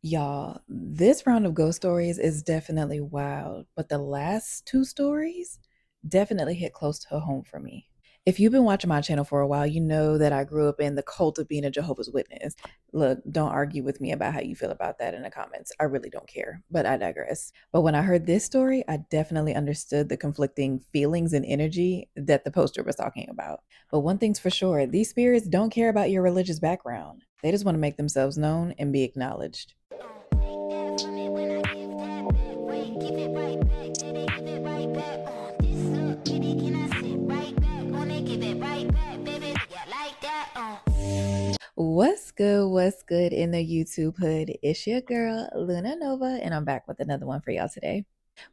Y'all, this round of ghost stories is definitely wild, but the last two stories definitely hit close to home for me. If you've been watching my channel for a while, you know that I grew up in the cult of being a Jehovah's Witness. Look, don't argue with me about how you feel about that in the comments. I really don't care, but I digress. But when I heard this story, I definitely understood the conflicting feelings and energy that the poster was talking about. But one thing's for sure, these spirits don't care about your religious background. They just want to make themselves known and be acknowledged. What's good? What's good in the YouTube hood? It's your girl, Luna Nova, and I'm back with another one for y'all today.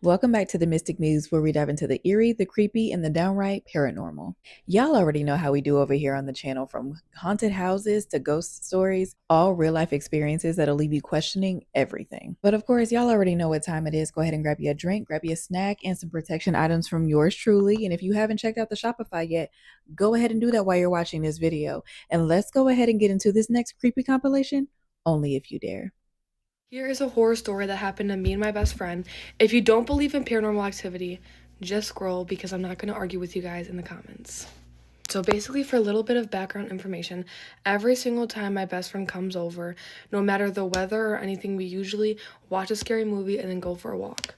Welcome back to the Mystic News, where we dive into the eerie, the creepy, and the downright paranormal. Y'all already know how we do over here on the channel, from haunted houses to ghost stories, all real life experiences that'll leave you questioning everything. But of course, y'all already know what time it is. Go ahead and grab you a drink, grab you a snack, and some protection items from yours truly. And if you haven't checked out the Shopify yet, go ahead and do that while you're watching this video. And let's go ahead and get into this next creepy compilation, only if you dare. Here is a horror story that happened to me and my best friend. If you don't believe in paranormal activity, just scroll because I'm not going to argue with you guys in the comments. So basically, for a little bit of background information, every single time my best friend comes over, no matter the weather or anything, we usually watch a scary movie and then go for a walk.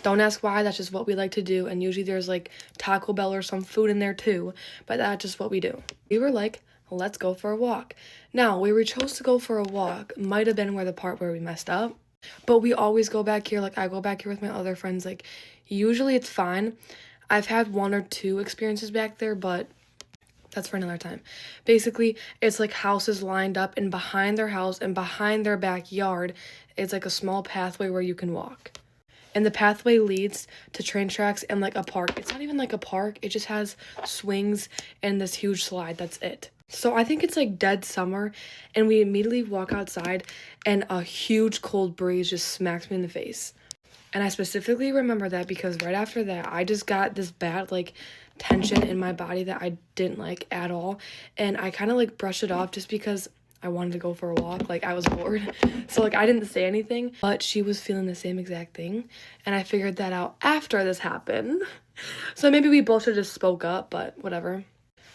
Don't ask why, that's just what we like to do, and usually there's like Taco Bell or some food in there too, but that's just what we do. We were like, let's go for a walk. Now, where we chose to go for a walk might have been where the part where we messed up, but we always go back here. Like, I go back here with my other friends. Like, usually it's fine. I've had one or two experiences back there, but that's for another time. Basically, it's like houses lined up, and behind their house and behind their backyard is like a small pathway where you can walk. And the pathway leads to train tracks and like a park. It's not even like a park, it just has swings and this huge slide. That's it. So I think it's like dead summer, and we immediately walk outside, and a huge cold breeze just smacks me in the face. And I specifically remember that because right after that, I just got this bad like tension in my body that I didn't like at all. And I kind of like brushed it off just because I wanted to go for a walk. Like, I was bored. So like I didn't say anything, but she was feeling the same exact thing. And I figured that out after this happened. So maybe we both should have just spoke up, but whatever.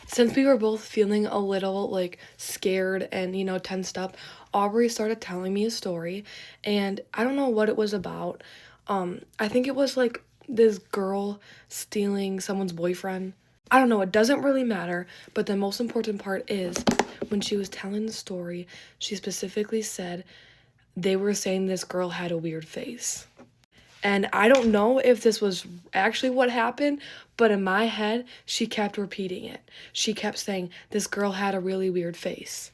Since we were both feeling a little like scared and, tensed up, Aubrey started telling me a story, and I don't know what it was about. I think it was like this girl stealing someone's boyfriend. I don't know, it doesn't really matter, but the most important part is when she was telling the story, she specifically said they were saying this girl had a weird face. And I don't know if this was actually what happened, but in my head, she kept repeating it. She kept saying, this girl had a really weird face.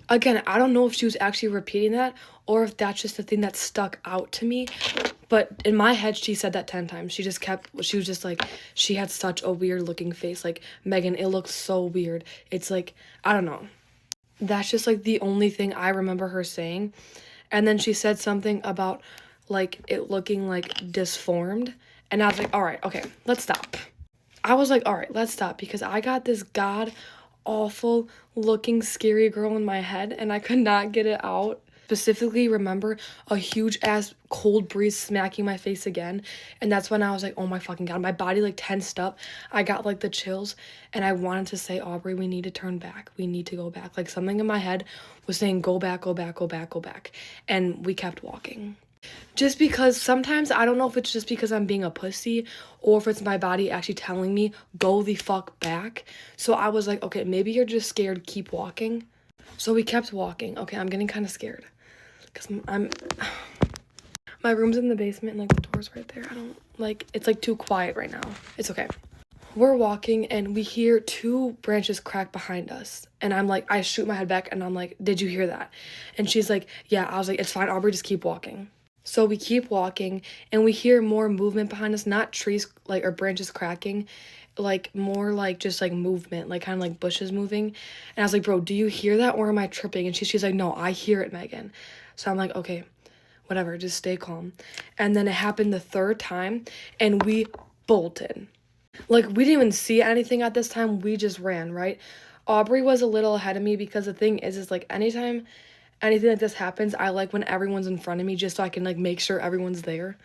Again, I don't know if she was actually repeating that or if that's just the thing that stuck out to me. But in my head, she said that 10 times. She was just like, she had such a weird looking face. Like, Megan, it looks so weird. It's like, I don't know. That's just like the only thing I remember her saying. And then she said something about like it looking like disformed. And I was like, all right, okay, let's stop. I was like, all right, let's stop, because I got this god awful looking scary girl in my head and I could not get it out. Specifically remember a huge ass cold breeze smacking my face again, and that's when I was like, oh my fucking god, my body like tensed up. I got like the chills, and I wanted to say, Aubrey, we need to turn back, we need to go back. Like, something in my head was saying, go back, go back, go back, go back. And we kept walking. Just because sometimes I don't know if it's just because I'm being a pussy or if it's my body actually telling me, go the fuck back. So I was like, okay, maybe you're just scared, keep walking. So we kept walking. Okay, I'm getting kind of scared because I'm my room's in the basement and like the door's right there. I don't like, it's like too quiet right now. It's okay. We're walking and we hear two branches crack behind us. And I'm like, I shoot my head back and I'm like, did you hear that? And she's like, yeah. I was like, it's fine, Aubrey, just keep walking. So we keep walking and we hear more movement behind us, not trees like or branches cracking, like more like just like movement, like kind of like bushes moving. And I was like, bro, do you hear that or am I tripping? And she's like, no, I hear it, Megan. So I'm like, okay, whatever, just stay calm. And then it happened the third time and we bolted. Like, we didn't even see anything at this time, we just ran, right? Aubrey was a little ahead of me because the thing is like anytime anything like this happens, I like when everyone's in front of me just so I can like make sure everyone's there.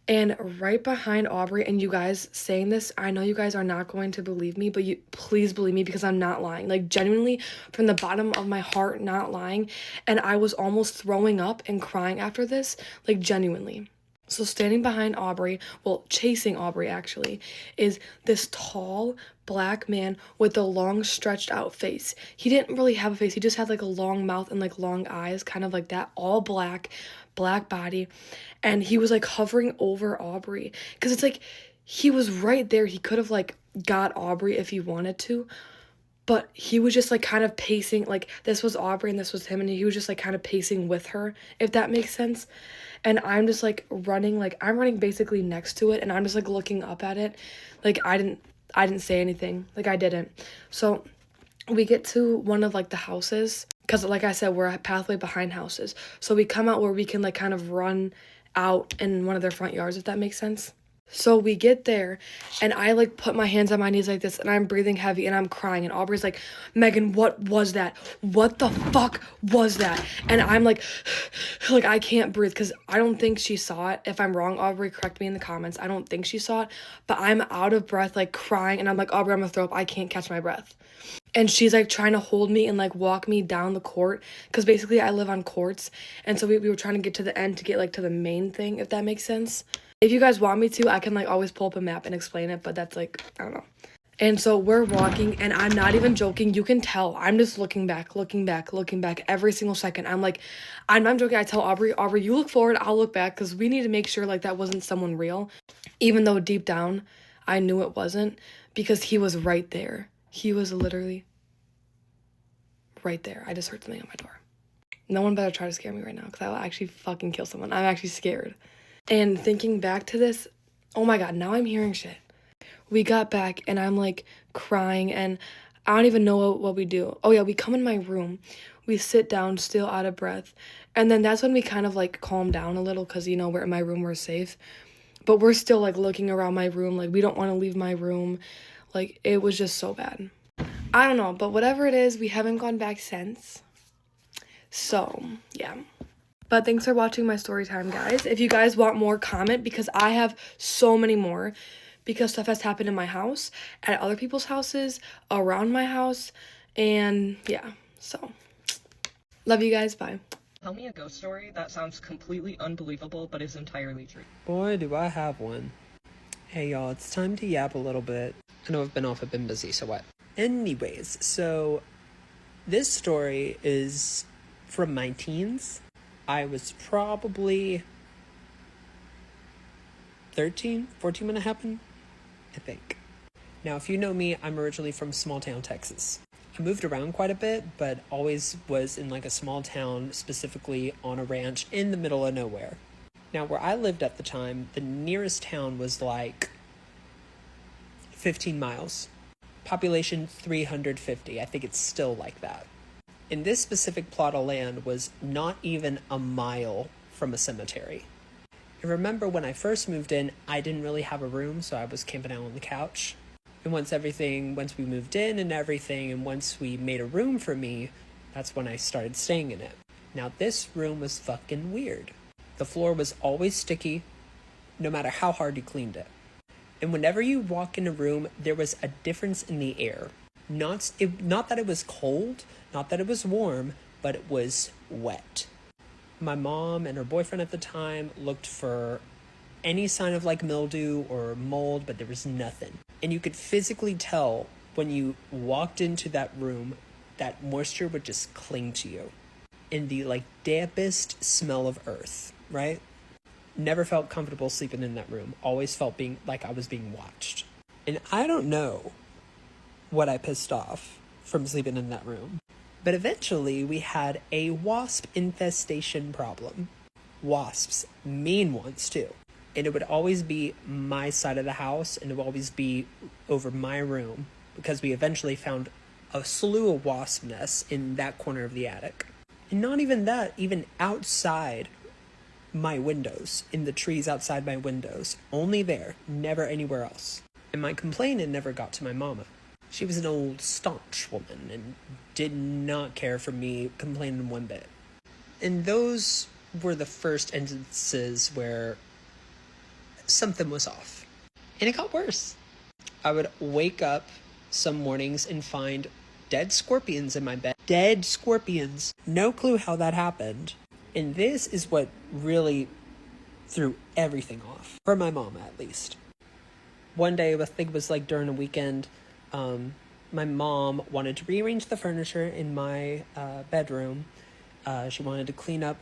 And right behind Aubrey, and you guys saying this, I know you guys are not going to believe me, but you please believe me because I'm not lying. Like genuinely from the bottom of my heart, not lying. And I was almost throwing up and crying after this, like genuinely. So standing behind Aubrey, well, chasing Aubrey actually, is this tall black man with a long stretched out face. He didn't really have a face. He just had like a long mouth and like long eyes, kind of like that, all black, black body. And he was like hovering over Aubrey because it's like he was right there. He could have like got Aubrey if he wanted to, but he was just like kind of pacing, like this was Aubrey and this was him, and he was just like kind of pacing with her, if that makes sense. And I'm just like running, like I'm running basically next to it, and I'm just like looking up at it. Like I didn't say anything, like I didn't. So we get to one of like the houses, because like I said, we're a pathway behind houses, so we come out where we can like kind of run out in one of their front yards, if that makes sense. So we get there, and I like put my hands on my knees like this, and I'm breathing heavy, and I'm crying, and Aubrey's like, Megan, what was that? What the fuck was that? And I'm like like I can't breathe because I don't think she saw it. If I'm wrong, Aubrey, correct me in the comments. I don't think she saw it, but I'm out of breath, like crying, and I'm like, Aubrey, I'm gonna throw up. I can't catch my breath. And she's like trying to hold me and like walk me down the court, because basically I live on courts, and so we were trying to get to the end to get like to the main thing, if that makes sense. If you guys want me to, I can like always pull up a map and explain it, but that's like, I don't know. And so we're walking, and I'm not even joking. You can tell I'm just looking back, looking back, looking back every single second. I'm like, I'm not joking. I tell Aubrey, you look forward, I'll look back, because we need to make sure like that wasn't someone real, even though deep down I knew it wasn't, because he was right there. He was literally right there. I just heard something on my door. No one better try to scare me right now, because I will actually fucking kill someone. I'm actually scared. And thinking back to this, oh my god, now I'm hearing shit. We got back, and I'm like crying, and I don't even know what we do. Oh yeah, we come in my room, we sit down still out of breath, and then that's when we kind of like calm down a little, because you know we're in my room, we're safe, but we're still like looking around my room, like we don't want to leave my room. Like it was just so bad. I don't know, but whatever it is, we haven't gone back since. So yeah. But thanks for watching my story time, guys. If you guys want more, comment, because I have so many more, because stuff has happened in my house, at other people's houses, around my house, and yeah. So love you guys. Bye. Tell me a ghost story that sounds completely unbelievable but is entirely true. Boy, do I have one. Hey y'all, it's time to yap a little bit. I know I've been busy, so what? Anyways, so this story is from my teens. I was probably 13, 14 when it happened, I think. Now, if you know me, I'm originally from small town Texas. I moved around quite a bit, but always was in like a small town, specifically on a ranch in the middle of nowhere. Now, where I lived at the time, the nearest town was like 15 miles. Population 350. I think it's still like that. And this specific plot of land was not even a mile from a cemetery. And remember when I first moved in, I didn't really have a room, so I was camping out on the couch. And once we moved in and everything, and once we made a room for me, that's when I started staying in it. Now this room was fucking weird. The floor was always sticky, no matter how hard you cleaned it. And whenever you walk in a room, there was a difference in the air. Not that it was cold, not that it was warm, but it was wet. My mom and her boyfriend at the time looked for any sign of like mildew or mold, but there was nothing. And you could physically tell when you walked into that room that moisture would just cling to you. In the like dampest smell of earth, right? Never felt comfortable sleeping in that room. Always felt like I was being watched. And I don't know what I pissed off from sleeping in that room. But eventually we had a wasp infestation problem. Wasps, mean ones too. And it would always be my side of the house, and it would always be over my room, because we eventually found a slew of wasp nests in that corner of the attic. And not even that, even outside my windows, in the trees outside my windows. Only there, never anywhere else. And my complaining never got to my mama. She was an old staunch woman and did not care for me complaining one bit. And those were the first instances where something was off. And it got worse. I would wake up some mornings and find dead scorpions in my bed. Dead scorpions. No clue how that happened. And this is what really threw everything off. For my mom, at least. One day, I think it was like during a weekend, my mom wanted to rearrange the furniture in my bedroom. She wanted to clean up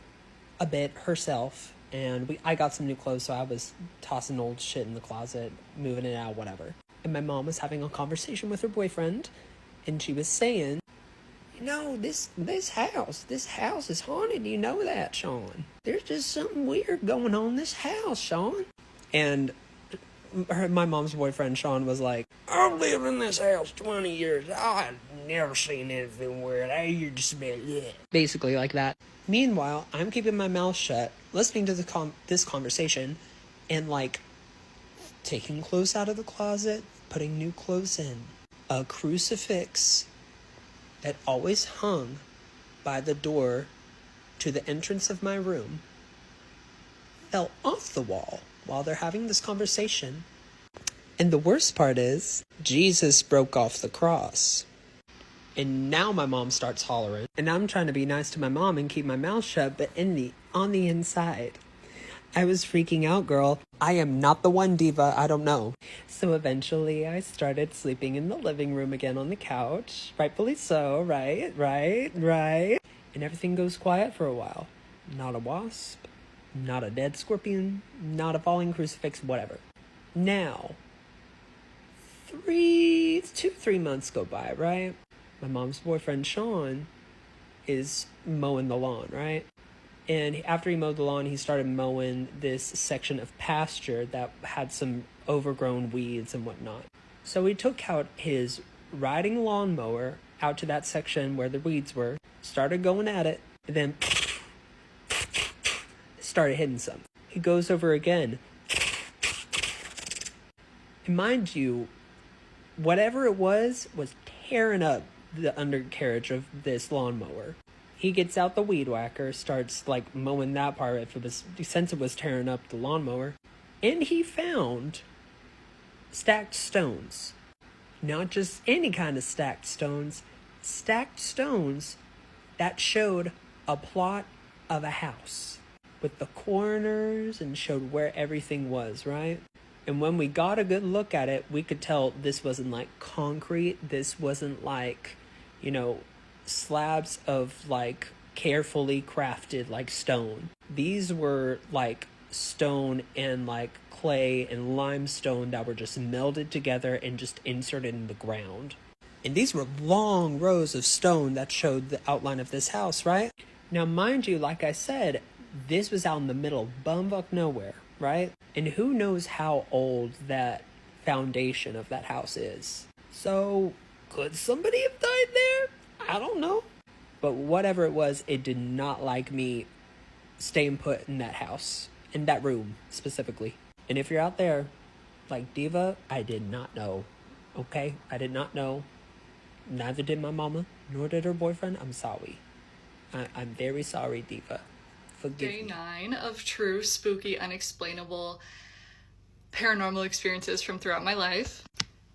a bit herself. And I got some new clothes, so I was tossing old shit in the closet, moving it out, whatever. And my mom was having a conversation with her boyfriend, and she was saying, you know, this house is haunted. You know that, Sean. There's just something weird going on in this house, Sean. And my mom's boyfriend, Sean, was like, I've lived in this house 20 years. I've never seen anything weird. I just smell it. Basically like that. Meanwhile, I'm keeping my mouth shut, listening to this conversation, and like taking clothes out of the closet, putting new clothes in. A crucifix that always hung by the door to the entrance of my room fell off the wall while they're having this conversation. And the worst part is, Jesus broke off the cross. And now my mom starts hollering. And I'm trying to be nice to my mom and keep my mouth shut, but on the inside, I was freaking out, girl. I am not the one, diva. I don't know. So eventually I started sleeping in the living room again on the couch. Rightfully so, right? And everything goes quiet for a while. Not a wasp, not a dead scorpion, not a falling crucifix, whatever. Now, 3 months go by, right? My mom's boyfriend, Sean, is mowing the lawn, right? And after he mowed the lawn, he started mowing this section of pasture that had some overgrown weeds and whatnot. So he took out his riding lawnmower out to that section where the weeds were, started going at it, and then started hitting some. He goes over again. And mind you, whatever it was tearing up the undercarriage of this lawnmower. He gets out the weed whacker, starts like mowing that part since it was tearing up the lawnmower, and he found stacked stones. Not just any kind of stacked stones that showed a plot of a house with the corners and showed where everything was, right? And when we got a good look at it, we could tell this wasn't like concrete. This wasn't like, slabs of like carefully crafted like stone. These were like stone and like clay and limestone that were just melded together and just inserted in the ground. And these were long rows of stone that showed the outline of this house, right? Now, mind you, like I said, this was out in the middle of bumfuck nowhere, right? And who knows how old that foundation of that house is. So, could somebody have died there? I don't know. But whatever it was, it did not like me staying put in that house. In that room, specifically. And if you're out there, like Diva, I did not know. Okay? I did not know. Neither did my mama, nor did her boyfriend. I'm sorry. I'm very sorry, Diva. Forgive me. Day 9 of true, spooky, unexplainable paranormal experiences from throughout my life.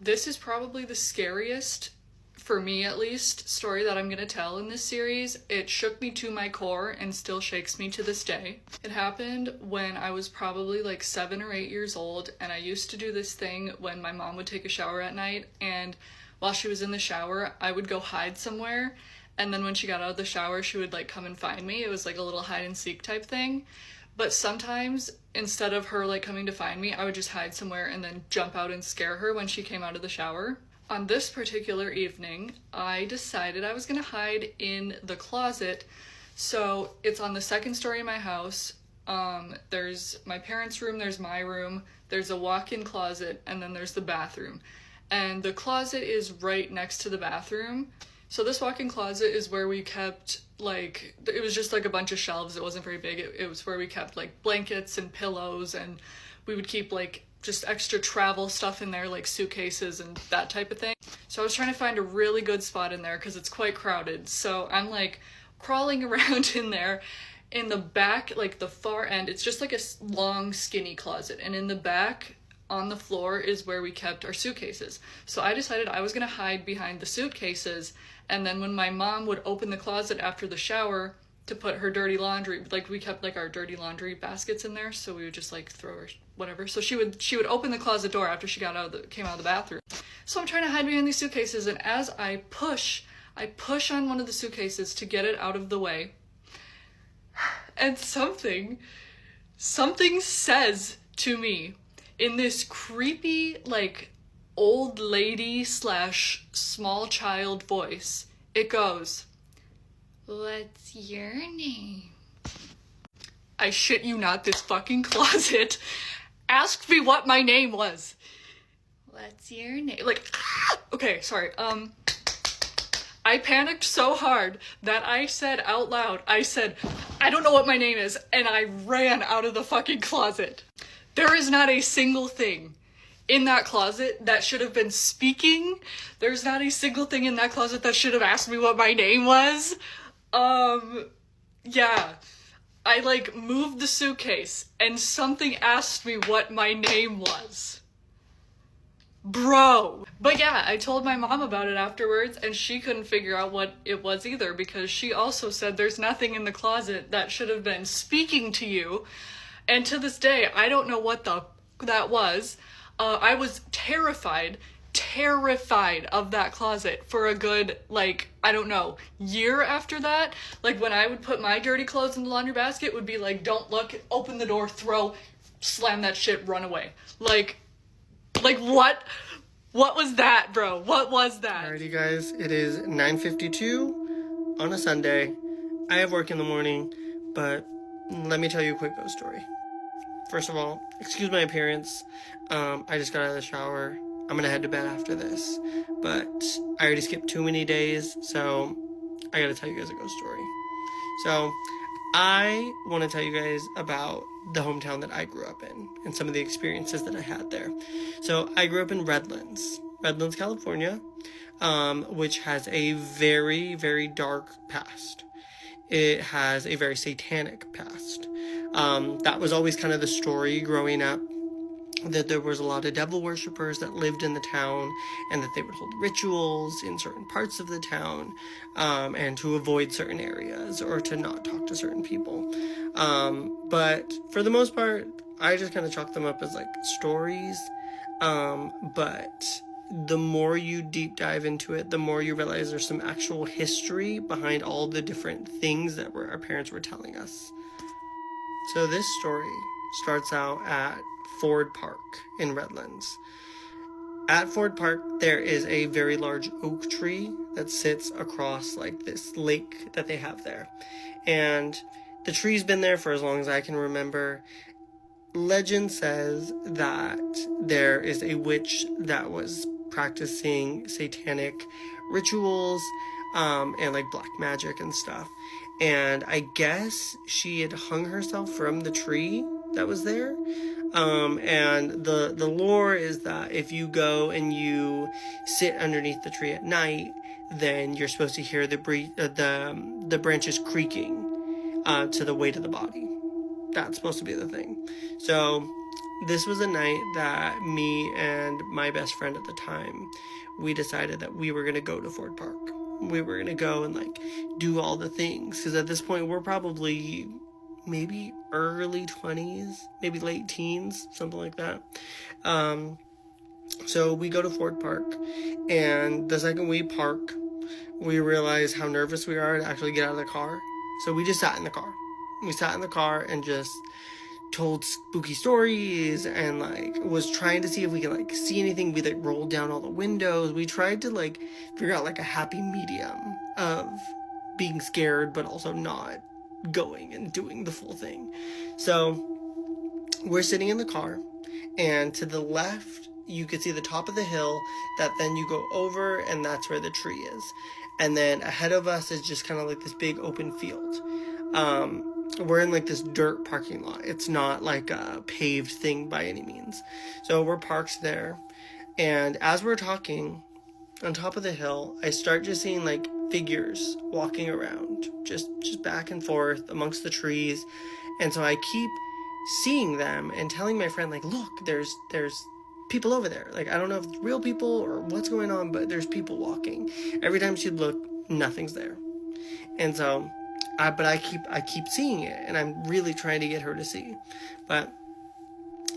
This is probably the scariest, for me at least, story that I'm gonna tell in this series. It shook me to my core and still shakes me to this day. It happened when I was probably like 7 or 8 years old, and I used to do this thing when my mom would take a shower at night, and while she was in the shower, I would go hide somewhere, and then when she got out of the shower, she would like come and find me. It was like a little hide and seek type thing. But sometimes, instead of her like coming to find me, I would just hide somewhere and then jump out and scare her when she came out of the shower. On this particular evening, I decided I was gonna hide in the closet. So it's on the second story of my house. There's my parents' room, there's my room, there's a walk-in closet, and then there's the bathroom. And the closet is right next to the bathroom. So this walk-in closet is where we kept, like, it was just like a bunch of shelves. It wasn't very big. It was where we kept like blankets and pillows, and we would keep like just extra travel stuff in there, like suitcases and that type of thing. So I was trying to find a really good spot in there because it's quite crowded. So I'm like crawling around in there, In the back, like the far end, it's just like a long, skinny closet. And in the back, on the floor, is where we kept our suitcases. So I decided I was going to hide behind the suitcases. And then when my mom would open the closet after the shower to put her dirty laundry, like we kept like our dirty laundry baskets in there, so we would just like throw her whatever. So she would open the closet door after she came out of the bathroom. So I'm trying to hide behind these suitcases, and as I push on one of the suitcases to get it out of the way, and something says to me in this creepy, like, old lady / small child voice. It goes, "What's your name?" I shit you not, this fucking closet asked me what my name was. What's your name? Like, okay, sorry. I panicked so hard that I said out loud, I said, "I don't know what my name is," and I ran out of the fucking closet. There is not a single thing in that closet that should have been speaking. There's not a single thing in that closet that should have asked me what my name was. Yeah. I, like, moved the suitcase, and something asked me what my name was. Bro. But yeah, I told my mom about it afterwards, and she couldn't figure out what it was either, because she also said there's nothing in the closet that should have been speaking to you. And to this day, I don't know what that was. I was terrified of that closet for a good, like, I don't know, year after that. Like, when I would put my dirty clothes in the laundry basket, it would be like, don't look, open the door, throw, slam that shit, run away. Like what was that, bro? What was that? Alrighty, guys, it is 9:52 on a Sunday. I have work in the morning, but let me tell you a quick ghost story. First of all, excuse my appearance. I just got out of the shower. I'm gonna head to bed after this, but I already skipped too many days, so I gotta tell you guys a ghost story. So, I want to tell you guys about the hometown that I grew up in and some of the experiences that I had there. So, I grew up in Redlands, California, which has a very, very dark past. It has a very satanic past. That was always kind of the story growing up, that there was a lot of devil worshippers that lived in the town, and that they would hold rituals in certain parts of the town, and to avoid certain areas or to not talk to certain people. But for the most part, I just kind of chalk them up as like stories. But the more you deep dive into it, the more you realize there's some actual history behind all the different things that our parents were telling us. So this story starts out at Ford Park in Redlands. At Ford Park, there is a very large oak tree that sits across like this lake that they have there. And the tree's been there for as long as I can remember. Legend says that there is a witch that was practicing satanic rituals, and like black magic and stuff. And I guess she had hung herself from the tree that was there. And the lore is that if you go and you sit underneath the tree at night, then you're supposed to hear the branches creaking to the weight of the body. That's supposed to be the thing. So this was a night that me and my best friend at the time, we decided that we were going to go to Ford Park. We were going to go and like do all the things, because at this point we're probably maybe early 20s, maybe late teens, something like that. So we go to Ford Park, and the second we park, we realize how nervous we are to actually get out of the car. So we just sat in the car. We sat in the car and just told spooky stories, and like was trying to see if we could like see anything. We like rolled down all the windows. We tried to like figure out like a happy medium of being scared but also not going and doing the full thing. So we're sitting in the car, and to the left you could see the top of the hill that then you go over, and that's where the tree is. And then ahead of us is just kind of like this big open field. We're in like this dirt parking lot. It's not like a paved thing by any means. So we're parked there, and as we're talking on top of the hill, I start just seeing like figures walking around, just back and forth amongst the trees. And so I keep seeing them and telling my friend, like, look, there's people over there. Like, I don't know if it's real people or what's going on, but there's people walking. Every time she'd look, nothing's there. And so I keep seeing it, and I'm really trying to get her to see. But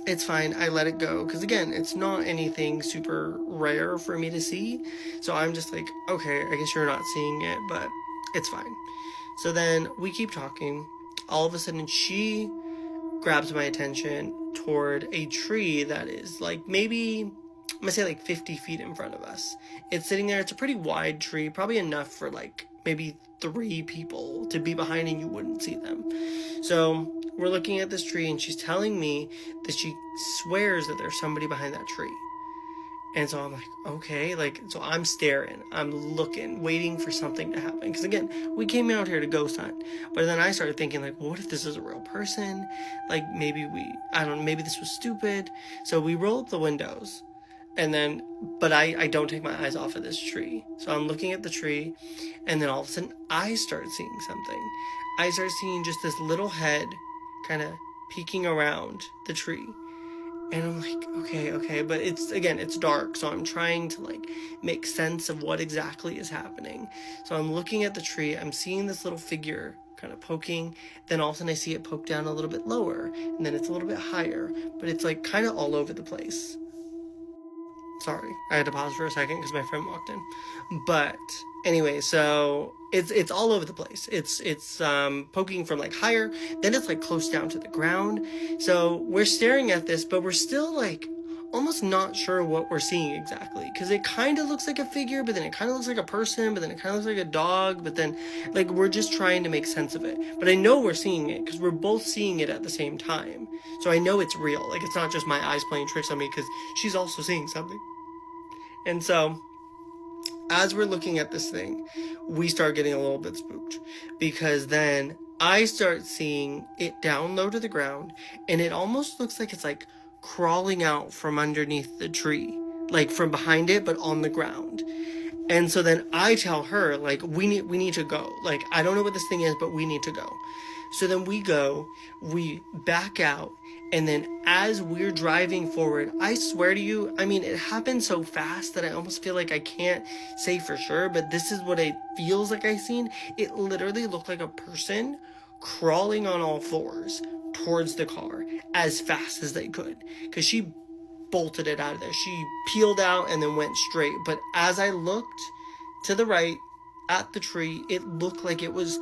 it's fine. I let it go because, again, it's not anything super rare for me to see. So I'm just like, okay, I guess you're not seeing it, but it's fine. So then we keep talking. All of a sudden, she grabs my attention toward a tree that is like maybe, I'm gonna say like 50 feet in front of us. It's sitting there. It's a pretty wide tree, probably enough for like maybe 3 people to be behind and you wouldn't see them. So we're looking at this tree and she's telling me that she swears that there's somebody behind that tree. And so I'm like, okay, like, so I'm staring, I'm looking, waiting for something to happen. Because again, we came out here to ghost hunt. But then I started thinking, like, well, what if this is a real person? Like, maybe maybe this was stupid. So we roll up the windows. And then, but I don't take my eyes off of this tree. So I'm looking at the tree. And then all of a sudden, I start seeing something. I start seeing just this little head kind of peeking around the tree. And I'm like, okay, but it's dark, so I'm trying to like make sense of what exactly is happening. So I'm looking at the tree, I'm seeing this little figure kind of poking, then all of a sudden I see it poke down a little bit lower, and then it's a little bit higher, but it's like kind of all over the place. Sorry, I had to pause for a second because my friend walked in. But anyway, so it's all over the place. It's poking from like higher, then it's like close down to the ground. So we're staring at this, but we're still like almost not sure what we're seeing exactly, because it kind of looks like a figure, but then it kind of looks like a person, but then it kind of looks like a dog, but then like we're just trying to make sense of it. But I know we're seeing it because we're both seeing it at the same time. So I know it's real. Like, it's not just my eyes playing tricks on me, because she's also seeing something. And so as we're looking at this thing, we start getting a little bit spooked, because then I start seeing it down low to the ground, and it almost looks like it's like crawling out from underneath the tree, like from behind it, but on the ground. And so then I tell her, like, we need to go. Like, I don't know what this thing is, but we need to go. So then we go, we back out, and then as we're driving forward, I swear to you, I mean, it happened so fast that I almost feel like I can't say for sure, but this is what it feels like I seen. It literally looked like a person crawling on all fours towards the car as fast as they could, because she bolted it out of there. She peeled out and then went straight. But as I looked to the right at the tree, it looked like it was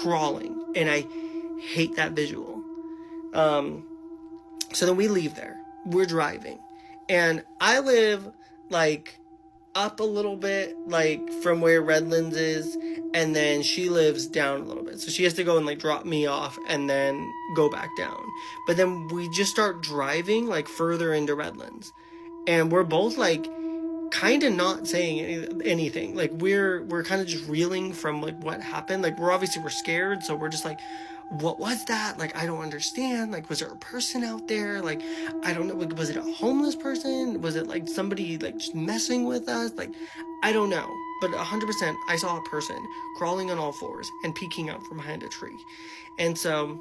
crawling, and I hate that visual. So then we leave there. We're driving, and I live like up a little bit, like from where Redlands is, and then she lives down a little bit. So she has to go and like drop me off and then go back down. But then we just start driving like further into Redlands, and we're both like kind of not saying anything. Like we're kind of just reeling from like what happened. Like we're scared, so we're just like, what was that? Like, I don't understand. Like, was there a person out there? Like, I don't know. Like, was it a homeless person? Was it like somebody like just messing with us? Like, I don't know. But 100% I saw a person crawling on all fours and peeking out from behind a tree. And so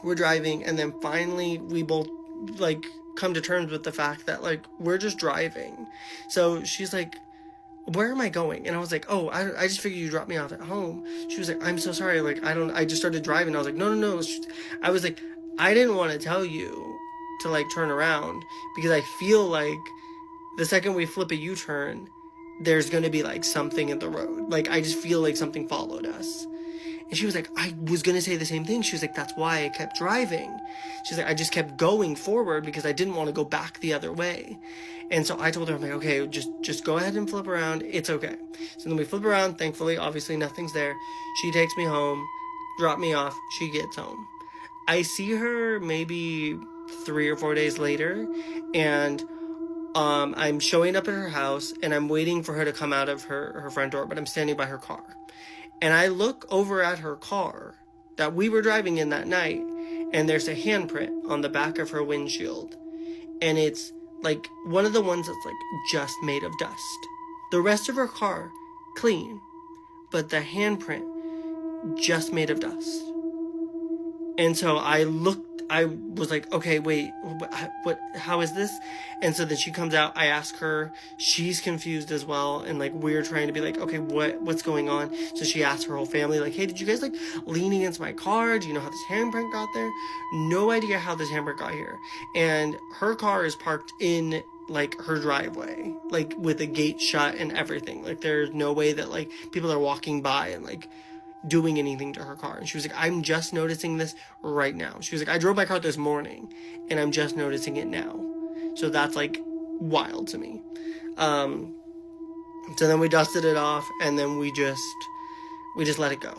we're driving, and then finally we both like come to terms with the fact that like we're just driving. So she's like, where am I going? And I was like, oh, I just figured you dropped me off at home. She was like, I'm so sorry. Like, I just started driving. I was like, no. I was like, I didn't want to tell you to like turn around, because I feel like the second we flip a U-turn, there's going to be like something in the road. Like, I just feel like something followed us. And she was like, I was going to say the same thing. She was like, that's why I kept driving. She's like, I just kept going forward because I didn't want to go back the other way. And so I told her, I'm like, okay, just go ahead and flip around. It's okay. So then we flip around. Thankfully, obviously nothing's there. She takes me home, drop me off. She gets home. I see her maybe 3 or 4 days later, and I'm showing up at her house, and I'm waiting for her to come out of her front door, but I'm standing by her car. And I look over at her car that we were driving in that night, and there's a handprint on the back of her windshield. And it's like one of the ones that's like just made of dust. The rest of her car, clean. but the handprint just made of dust. And so I was like, okay, wait, how is this? And so then she comes out, I ask her, she's confused as well. And like, we're trying to be like, okay, what's going on? So she asked her whole family, like, hey, did you guys like lean against my car? Do you know how this handprint got there? No idea how this handprint got here. And her car is parked in like her driveway, like with the gate shut and everything. Like there's no way that like people are walking by and like doing anything to her car. And she was like, I'm just noticing this right now. She was like, I drove my car this morning and I'm just noticing it now. So that's like wild to me. So then we dusted it off and then we just let it go.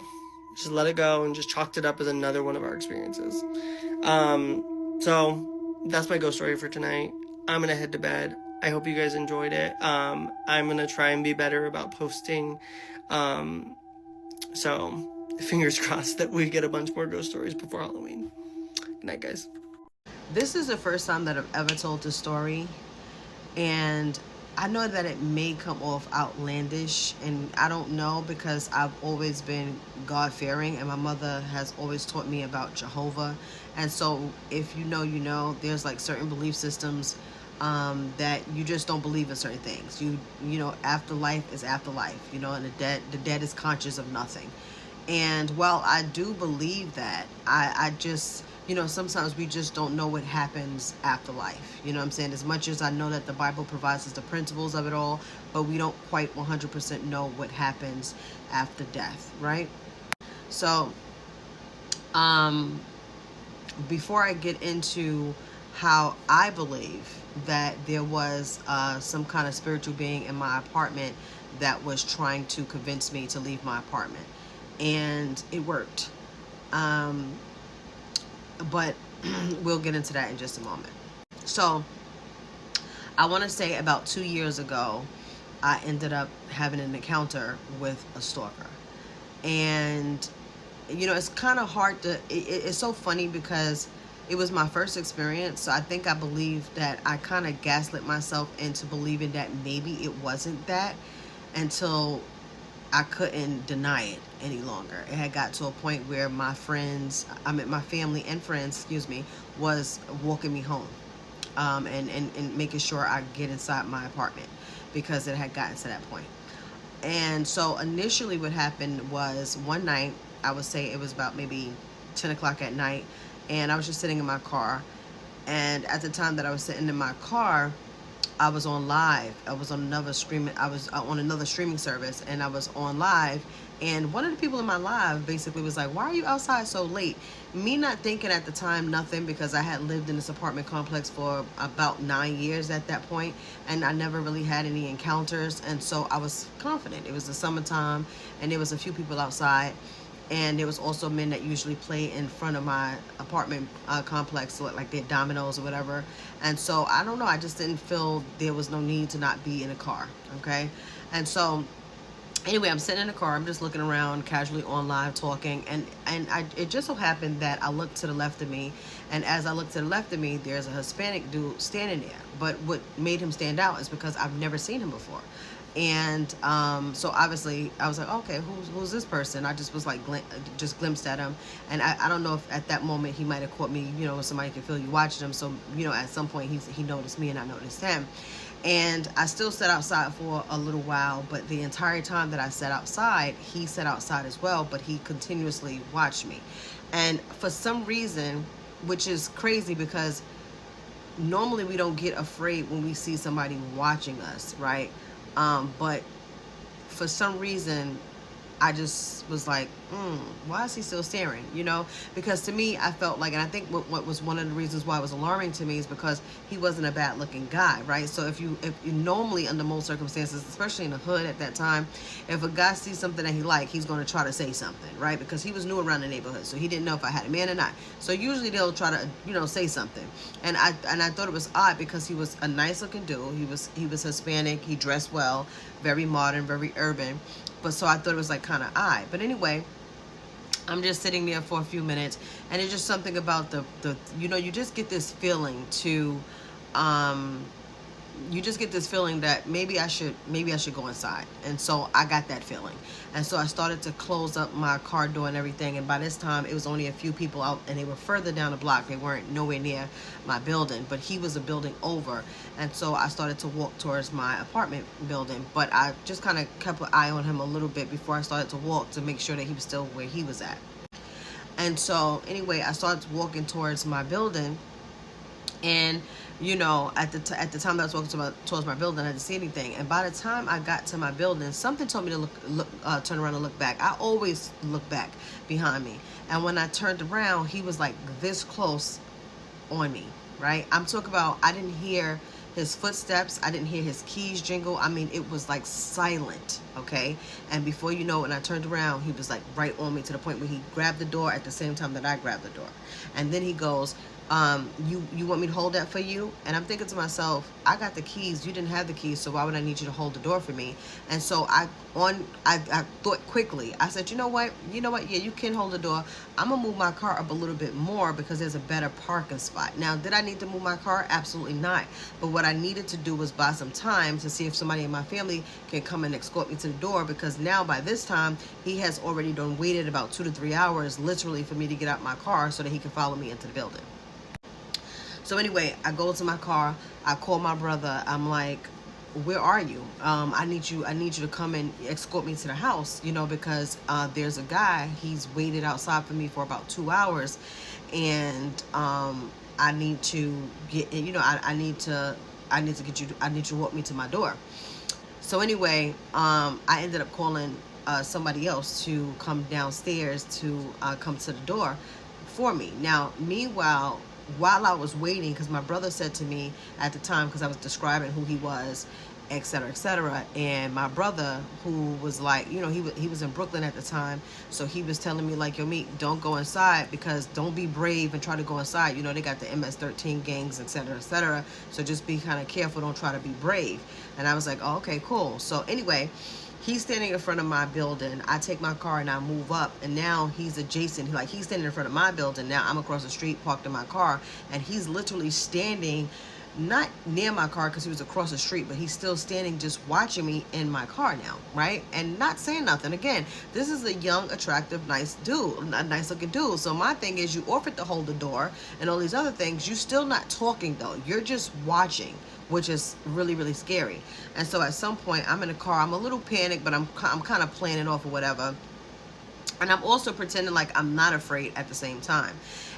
Just let it go and just chalked it up as another one of our experiences. So that's my ghost story for tonight. I'm gonna head to bed. I hope you guys enjoyed it. I'm gonna try and be better about posting. So fingers crossed that we get a bunch more ghost stories before Halloween. Good night, guys. This is the first time that I've ever told this story, and I know that it may come off outlandish, and I don't know because I've always been God-fearing, and my mother has always taught me about Jehovah. And so if you know, there's like certain belief systems that you just don't believe in certain things. You know, afterlife is afterlife, you know, and the dead is conscious of nothing. And while I do believe that, I just, you know, sometimes we just don't know what happens after life. You know what I'm saying? As much as I know that the Bible provides us the principles of it all, but we don't quite 100% know what happens after death, right? So, before I get into how I believe that there was some kind of spiritual being in my apartment that was trying to convince me to leave my apartment, and it worked. But we'll get into that in just a moment. So I want to say about 2 years ago, I ended up having an encounter with a stalker. And, you know, it's kind of hard to, it's so funny because it was my first experience. So I think I believe that I kind of gaslit myself into believing that maybe it wasn't that until I couldn't deny it any longer. It had got to a point where my family and friends, was walking me home, and making sure I get inside my apartment because it had gotten to that point. And so initially what happened was one night, I would say it was about maybe 10 o'clock at night, and I was just sitting in my car. And at the time that I was sitting in my car, I was on live. I was on another streaming service, and I was on live. And one of the people in my live basically was like, "Why are you outside so late?" Me not thinking at the time nothing, because I had lived in this apartment complex for about 9 years at that point, and I never really had any encounters. And so I was confident. It was the summertime, and there was a few people outside. And there was also men that usually play in front of my apartment complex, so like their dominoes or whatever. And so I don't know, I just didn't feel there was no need to not be in a car, okay? And so anyway, I'm sitting in the car, I'm just looking around casually on live talking, and it just so happened that I looked to the left of me, and as I looked to the left of me, there's a Hispanic dude standing there. But what made him stand out is because I've never seen him before. And so obviously I was like, okay, who's this person? I just was like, just glimpsed at him. And I don't know if at that moment he might have caught me, you know, somebody can feel you watching him. So, you know, at some point he noticed me and I noticed him. And I still sat outside for a little while, but the entire time that I sat outside, he sat outside as well, but he continuously watched me. And for some reason, which is crazy because normally we don't get afraid when we see somebody watching us, right? But for some reason, I just was like, why is he still staring? You know, because to me, I felt like, and I think what was one of the reasons why it was alarming to me is because he wasn't a bad looking guy, right? So if you normally under most circumstances, especially in the hood at that time, if a guy sees something that he likes, he's going to try to say something, right? Because he was new around the neighborhood, so he didn't know if I had a man or not. So usually they'll try to, you know, say something. And I thought it was odd because he was a nice looking dude. He was Hispanic. He dressed well, very modern, very urban. But so I thought it was like kind of odd. But anyway, I'm just sitting there for a few minutes, and it's just something about the you know, you just get this feeling to you just get this feeling that maybe I should go inside. And so I got that feeling. And so I started to close up my car door and everything. And by this time, it was only a few people out, and they were further down the block. They weren't nowhere near my building, but he was a building over. And so I started to walk towards my apartment building, but I just kind of kept an eye on him a little bit before I started to walk to make sure that he was still where he was at. And so anyway, I started walking towards my building, and at the time that I was walking towards my building, I didn't see anything. And by the time I got to my building, something told me to turn around and look back. I always look back behind me. And when I turned around, he was like this close on me, right? I'm talking about, I didn't hear his footsteps. I didn't hear his keys jingle. I mean, it was like silent, okay? And before you know it, when I turned around, he was like right on me, to the point where he grabbed the door at the same time that I grabbed the door. And then he goes, you want me to hold that for you? And I'm thinking to myself, I got the keys, you didn't have the keys, so why would I need you to hold the door for me? And so I thought quickly. I said, you know what, yeah, you can hold the door. I'm gonna move my car up a little bit more because there's a better parking spot. Now, did I need to move my car? Absolutely not. But what I needed to do was buy some time to see if somebody in my family can come and escort me to the door, because now by this time he has already done waited about 2 to 3 hours literally for me to get out my car so that he can follow me into the building. So anyway, I go to my car, I call my brother, I'm like, where are you? I need you to come and escort me to the house, because there's a guy, he's waited outside for me for about 2 hours, and I need to get, I need you to walk me to my door. So anyway, I ended up calling somebody else to come downstairs to come to the door for me. Now, meanwhile, while I was waiting, because my brother said to me at the time, because I was describing who he was, etc., and my brother, who was like, he was in Brooklyn at the time, so he was telling me like, yo, Meek, don't go inside, because don't be brave and try to go inside. They got the MS-13 gangs, etc., so just be kind of careful, don't try to be brave. And I was like, oh, okay, cool. So anyway, he's standing in front of my building. I take my car and I move up, and now he's adjacent. He's standing in front of my building. Now I'm across the street, parked in my car, and he's literally standing, not near my car because he was across the street, but he's still standing just watching me in my car now, right? And not saying nothing. Again, this is a young, attractive, nice dude, a nice looking dude. So my thing is, you offered to hold the door and all these other things. You still not talking though. You're just watching, which is really, really scary. And so at some point, I'm in the car. I'm a little panicked, but I'm kind of playing it off or whatever. And I'm also pretending like I'm not afraid at the same time.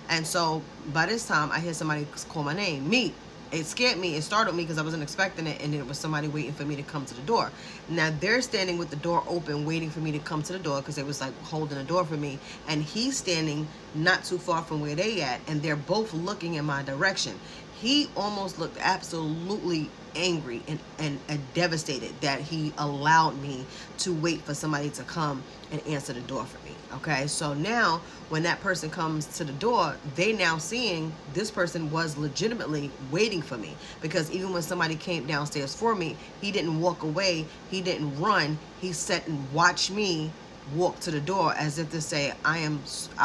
And so by this time, I hear somebody call my name, Meek. It scared me. It startled me because I wasn't expecting it, and it was somebody waiting for me to come to the door. Now they're standing with the door open, waiting for me to come to the door because they was like holding the door for me. And he's standing not too far from where they at, and they're both looking in my direction. He almost looked absolutely angry and devastated that he allowed me to wait for somebody to come and answer the door for me. Okay, so now when that person comes to the door, they now seeing this person was legitimately waiting for me, because even when somebody came downstairs for me, he didn't walk away, he didn't run, he sat and watched me walk to the door, as if to say, I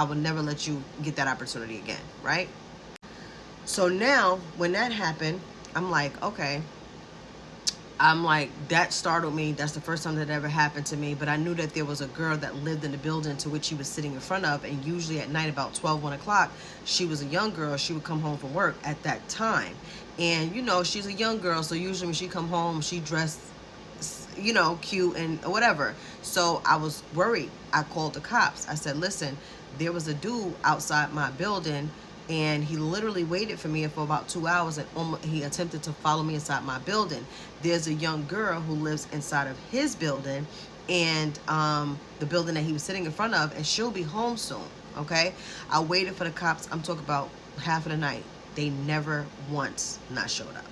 will never let you get that opportunity again, right? So now when that happened, I'm like, okay. That startled me. That's the first time that ever happened to me. But I knew that there was a girl that lived in the building to which he was sitting in front of. And usually at night, about 12, 1 o'clock, she was a young girl. She would come home from work at that time. And, she's a young girl. So usually when she come home, she dressed, cute and whatever. So I was worried. I called the cops. I said, listen, there was a dude outside my building, and he literally waited for me for about 2 hours, and he attempted to follow me inside my building. There's a young girl who lives inside of his building, and the building that he was sitting in front of, and she'll be home soon. Okay, I waited for the cops. I'm talking about half of the night. They never once not showed up.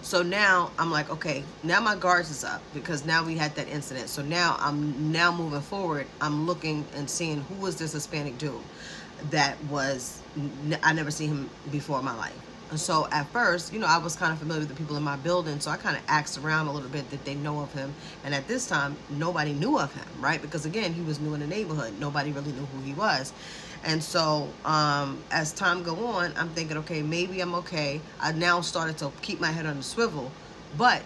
So now I'm like, okay, now my guards is up, because now we had that incident. So now I'm moving forward. I'm looking and seeing who was this Hispanic dude that I never seen him before in my life. And so at first, I was kind of familiar with the people in my building, so I kind of asked around a little bit, did they know of him? And at this time, nobody knew of him, right? Because again, he was new in the neighborhood. Nobody really knew who he was. And so as time go on, I'm thinking, okay, maybe I'm okay. I now started to keep my head on the swivel, but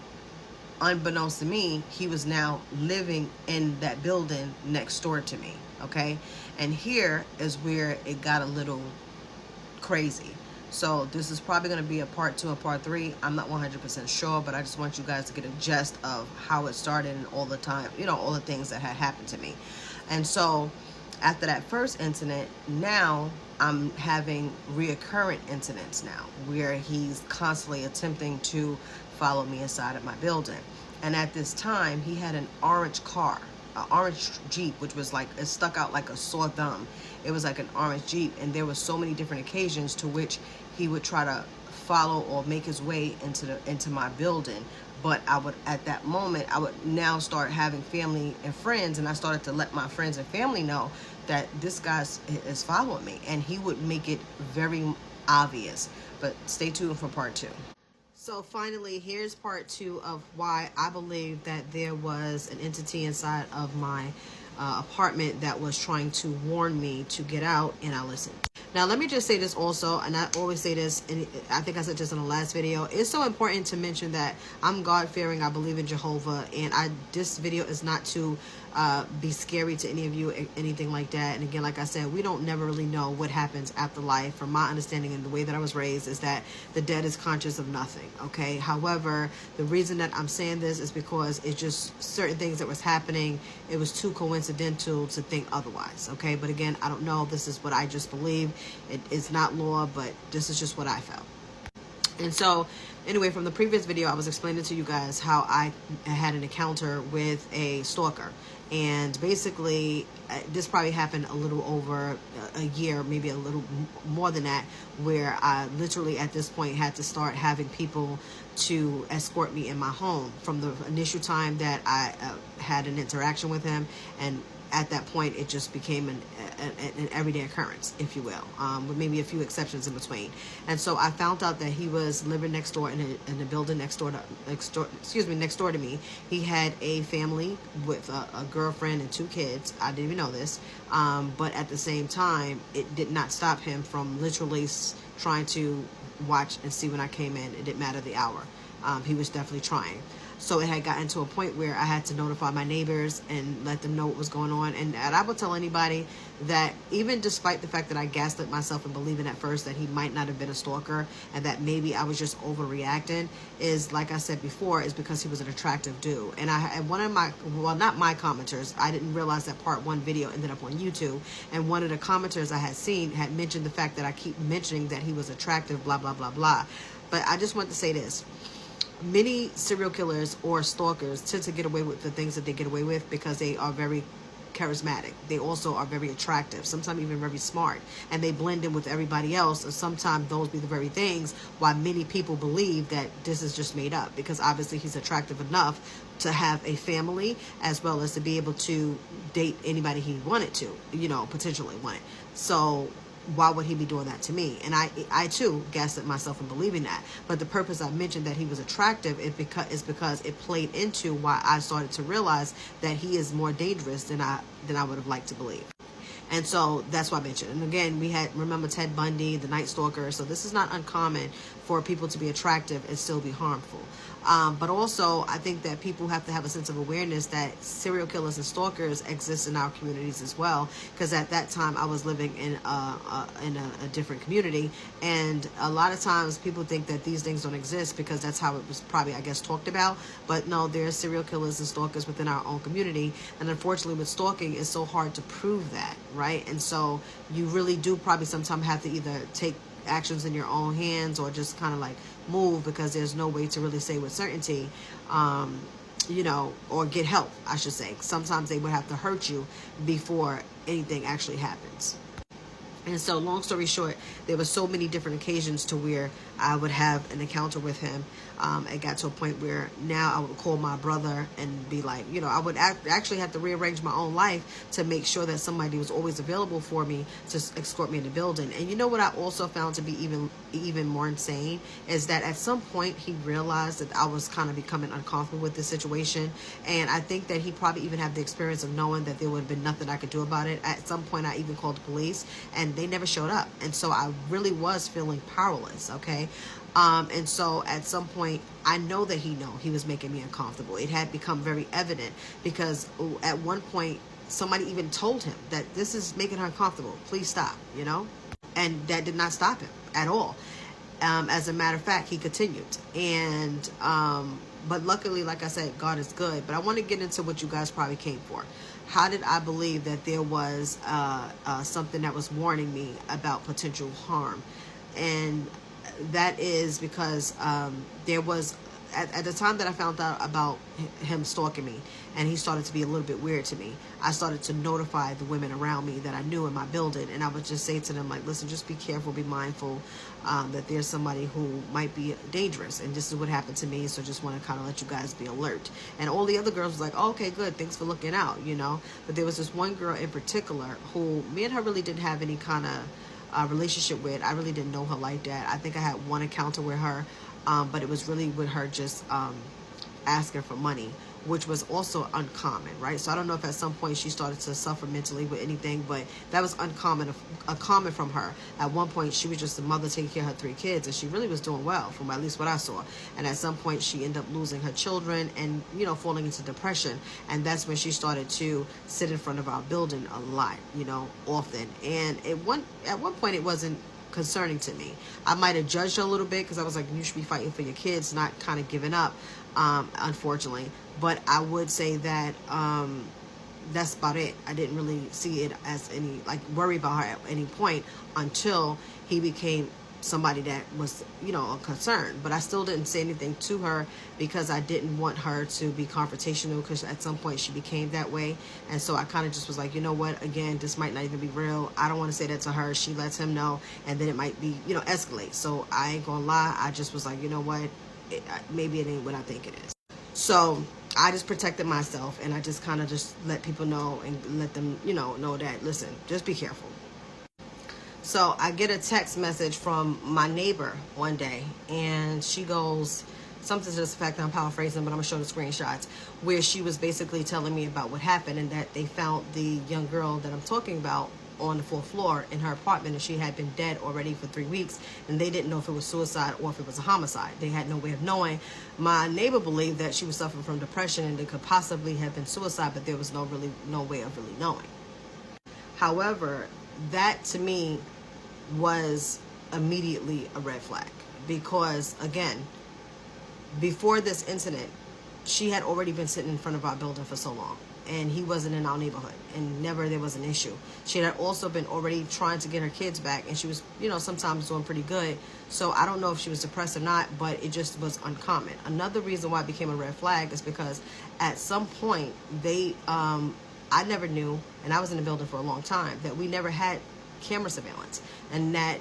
unbeknownst to me, he was now living in that building next door to me. Okay, and here is where it got a little crazy. So this is probably going to be a part 2 and part 3. I'm not 100% sure, but I just want you guys to get a gist of how it started and all the time, all the things that had happened to me. And so after that first incident, now I'm having reoccurrent incidents now where he's constantly attempting to follow me inside of my building. And at this time, he had an orange car, an orange Jeep, which was like, it stuck out like a sore thumb. It was like an orange Jeep, and there were so many different occasions to which he would try to follow or make his way into my building. But I would, at that moment, I would now start having family and friends, and I started to let my friends and family know that this guy is following me, and he would make it very obvious. But stay tuned for part 2. So finally, here's part 2 of why I believe that there was an entity inside of my apartment that was trying to warn me to get out, and I listened. Now, let me just say this also, and I always say this, and I think I said this in the last video. It's so important to mention that I'm God-fearing. I believe in Jehovah, and this video is not to be scary to any of you, anything like that. And again, like I said, we don't never really know what happens after life. From my understanding and the way that I was raised is that the dead is conscious of nothing, okay? However, the reason that I'm saying this is because it's just certain things that was happening. It was too coincidental to think otherwise, okay? But again, I don't know. This is what I just believe. It's not law, but this is just what I felt. And so anyway, from the previous video, I was explaining to you guys how I had an encounter with a stalker. And basically, this probably happened a little over a year, maybe a little more than that, where I literally at this point had to start having people to escort me in my home from the initial time that I had an interaction with him. And at that point, it just became an everyday occurrence, if you will, with maybe a few exceptions in between. And so I found out that he was living next door in a building next door to me. He had a family with a girlfriend and 2 kids. I didn't even know this, but at the same time, it did not stop him from literally trying to watch and see when I came in. It didn't matter the hour. He was definitely trying. So it had gotten to a point where I had to notify my neighbors and let them know what was going on. And I would tell anybody that even despite the fact that I gaslit myself and believing at first that he might not have been a stalker and that maybe I was just overreacting, is, like I said before, is because he was an attractive dude. And one of my, well, not my commenters, I didn't realize that part 1 video ended up on YouTube. And one of the commenters I had seen had mentioned the fact that I keep mentioning that he was attractive, blah, blah, blah, blah. But I just want to say this. Many serial killers or stalkers tend to get away with the things that they get away with because they are very charismatic. They also are very attractive, sometimes even very smart, and they blend in with everybody else. And sometimes those be the very things why many people believe that this is just made up, because obviously he's attractive enough to have a family as well as to be able to date anybody he wanted to, potentially wanted. So why would he be doing that to me? And I too gaslit myself in believing that. But the purpose I mentioned that he was attractive is because it played into why I started to realize that he is more dangerous than I would have liked to believe. And so that's why I mentioned. And again, remember Ted Bundy, the Night Stalker. So this is not uncommon for people to be attractive and still be harmful. But also, I think that people have to have a sense of awareness that serial killers and stalkers exist in our communities as well. Because at that time, I was living in a different community. And a lot of times people think that these things don't exist because that's how it was probably, I guess, talked about. But no, there are serial killers and stalkers within our own community. And unfortunately, with stalking, it's so hard to prove that, right? And so you really do probably sometimes have to either take actions in your own hands or just kind of like move, because there's no way to really say with certainty, or get help, I should say. Sometimes they would have to hurt you before anything actually happens. And so, long story short, there were so many different occasions to where I would have an encounter with him. It got to a point where now I would call my brother and be like, I would actually have to rearrange my own life to make sure that somebody was always available for me to escort me in the building. And you know what I also found to be even more insane is that at some point he realized that I was kind of becoming uncomfortable with the situation. And I think that he probably even had the experience of knowing that there would have been nothing I could do about it. At some point, I even called the police, and they never showed up. And so I really was feeling powerless, okay? And so at some point, I know that he was making me uncomfortable. It had become very evident because at one point, somebody even told him that this is making her uncomfortable. Please stop, And that did not stop him at all. As a matter of fact, he continued. And, but luckily, like I said, God is good. But I want to get into what you guys probably came for. How did I believe that there was something that was warning me about potential harm? And that is because there was, at the time that I found out about him stalking me, and he started to be a little bit weird to me, I started to notify the women around me that I knew in my building, and I would just say to them, like, listen, just be careful, be mindful that there's somebody who might be dangerous, and this is what happened to me, so just want to kind of let you guys be alert. And all the other girls was like, oh, okay, good, thanks for looking out, But there was this one girl in particular who me and her really didn't have any kind of relationship with. I really didn't know her like that. I think I had one encounter with her, but it was really with her just asking for money, which was also uncommon, right? So I don't know if at some point she started to suffer mentally with anything, but that was uncommon from her. At one point, she was just a mother taking care of her 3 kids, and she really was doing well, from at least what I saw. And at some point, she ended up losing her children and, falling into depression. And that's when she started to sit in front of our building a lot, often. And at one point, it wasn't concerning to me. I might have judged her a little bit because I was like, you should be fighting for your kids, not kind of giving up, unfortunately. But I would say that that's about it. I didn't really see it as any, worry about her at any point until he became somebody that was, a concern. But I still didn't say anything to her because I didn't want her to be confrontational, because at some point she became that way. And so I kind of just was like, you know what, again, this might not even be real. I don't want to say that to her. She lets him know, and then it might be, escalate. So I ain't gonna lie. I just was like, you know what, maybe it ain't what I think it is. So I just protected myself, and I just kind of just let people know and let them, know that, listen, just be careful. So I get a text message from my neighbor one day, and she goes something to this effect, I'm paraphrasing, but I'm going to show the screenshots, where she was basically telling me about what happened, and that they found the young girl that I'm talking about on the 4th floor in her apartment, and she had been dead already for 3 weeks, and they didn't know if it was suicide or if it was a homicide. They had no way of knowing. My neighbor believed that she was suffering from depression and it could possibly have been suicide, but there was no way of really knowing. However, that to me was immediately a red flag, because again, before this incident, she had already been sitting in front of our building for so long, and he wasn't in our neighborhood, and never there was an issue. She had also been already trying to get her kids back, and she was, sometimes doing pretty good. So I don't know if she was depressed or not, but it just was uncommon. Another reason why it became a red flag is because at some point I never knew, and I was in the building for a long time, that we never had camera surveillance, and that,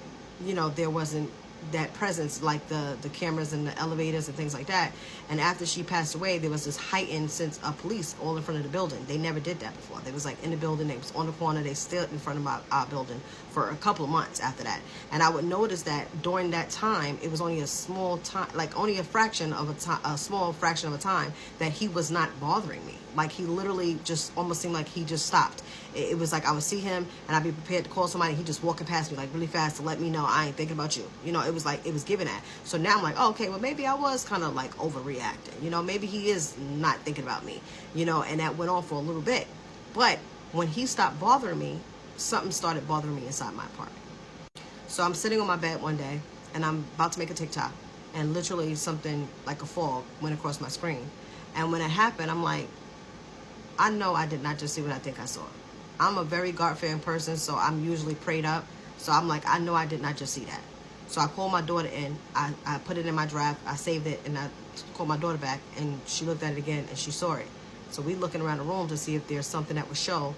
there wasn't that presence like the cameras in the elevators and things like that. And after she passed away, there was this heightened sense of police all in front of the building. They never did that before. They was in the building, they was on the corner, they stood in front of our building for a couple of months after that. And I would notice that during that time, it was only a small time, only a small fraction of a time that he was not bothering me. He literally just almost seemed like he just stopped. It was like I would see him and I'd be prepared to call somebody, and he just walking past me really fast to let me know I ain't thinking about you. It was it was given that. So now I'm like, oh, okay, well maybe I was kind of overreacting. Maybe he is not thinking about me. And that went on for a little bit. But when he stopped bothering me, something started bothering me inside my apartment. So I'm sitting on my bed one day and I'm about to make a TikTok, and literally something like a fog went across my screen. And when it happened, I'm like, I know I did not just see what I think I saw. I'm a very God-fearing person, so I'm usually prayed up. So I'm like, I know I did not just see that. So I called my daughter in. I put it in my draft. I saved it, and I called my daughter back, and she looked at it again, and she saw it. So we looking around the room to see if there's something that would show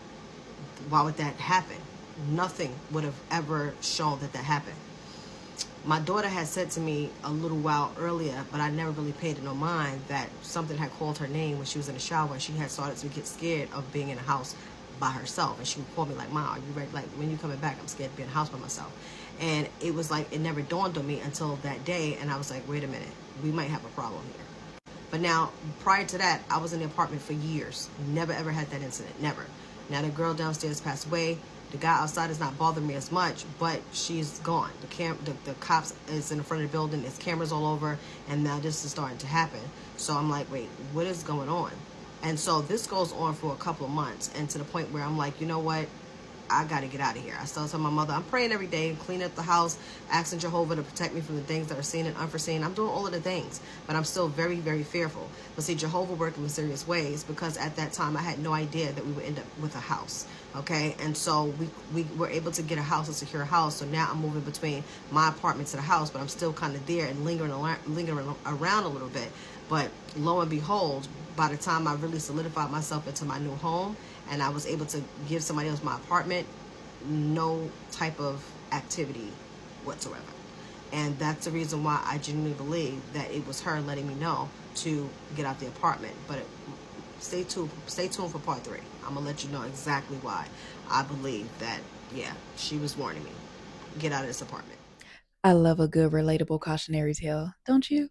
why would that happen. Nothing would have ever shown that that happened. My daughter had said to me a little while earlier, but I never really paid it no mind, that something had called her name when she was in the shower, and she had started to get scared of being in the house by herself. And she would call me like, "Mom, are you ready? Like, when you coming back? I'm scared to be in the house by myself." And it was like, it never dawned on me until that day, and I was like, wait a minute, we might have a problem here. But now, prior to that, I was in the apartment for years. Never ever had that incident. Never. Now the girl downstairs passed away. The guy outside is not bothering me as much, but she's gone. The cops is in the front of the building. There's cameras all over, and now this is starting to happen. So I'm like, wait, what is going on? And so this goes on for a couple of months, and to the point where I'm like, you know what? I got to get out of here. I still tell my mother, I'm praying every day, cleaning up the house, asking Jehovah to protect me from the things that are seen and unforeseen. I'm doing all of the things, but I'm still very, very fearful. But see, Jehovah worked in mysterious ways, because at that time I had no idea that we would end up with a house. Okay, and so we were able to get a house, a secure house. So now I'm moving between my apartment to the house, but I'm still kind of there and lingering around a little bit. But lo and behold, by the time I really solidified myself into my new home, and I was able to give somebody else my apartment, no type of activity whatsoever. And that's the reason why I genuinely believe that it was her letting me know to get out the apartment. But stay tuned for part 3. I'm gonna let you know exactly why I believe that, yeah, she was warning me, get out of this apartment. I love a good relatable cautionary tale, don't you?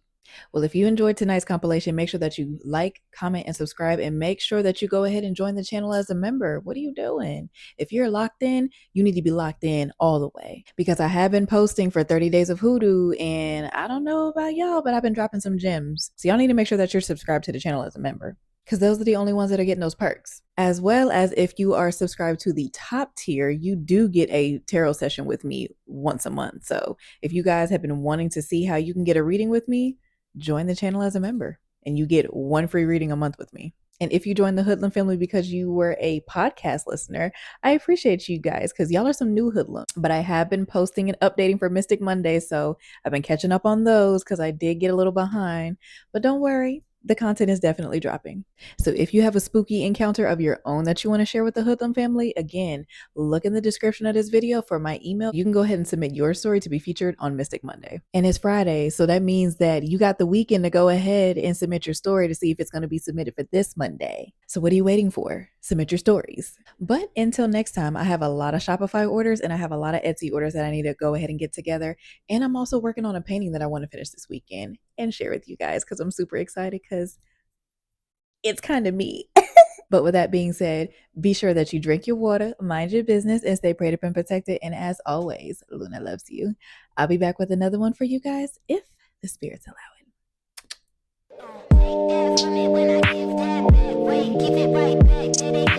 Well, if you enjoyed tonight's compilation, make sure that you like, comment, and subscribe, and make sure that you go ahead and join the channel as a member. What are you doing? If you're locked in, you need to be locked in all the way, because I have been posting for 30 Days of Hoodoo, and I don't know about y'all, but I've been dropping some gems. So y'all need to make sure that you're subscribed to the channel as a member, because those are the only ones that are getting those perks. As well as, if you are subscribed to the top tier, you do get a tarot session with me once a month. So if you guys have been wanting to see how you can get a reading with me, join the channel as a member and you get one free reading a month with me. And if you join the Hoodlum family because you were a podcast listener, I appreciate you guys, because y'all are some new hoodlums. But I have been posting and updating for Mystic Monday, so I've been catching up on those because I did get a little behind. But don't worry, the content is definitely dropping. So if you have a spooky encounter of your own that you want to share with the Hoodlum family, again, look in the description of this video for my email. You can go ahead and submit your story to be featured on Mystic Monday. And it's Friday, so that means that you got the weekend to go ahead and submit your story to see if it's going to be submitted for this Monday. So what are you waiting for? Submit your stories. But until next time, I have a lot of Shopify orders and I have a lot of Etsy orders that I need to go ahead and get together. And I'm also working on a painting that I want to finish this weekend and share with you guys, because I'm super excited, because it's kind of me. But with that being said, be sure that you drink your water, mind your business, and stay prayed up and protected. And as always, Luna loves you. I'll be back with another one for you guys if the spirits allow it. Give it right back.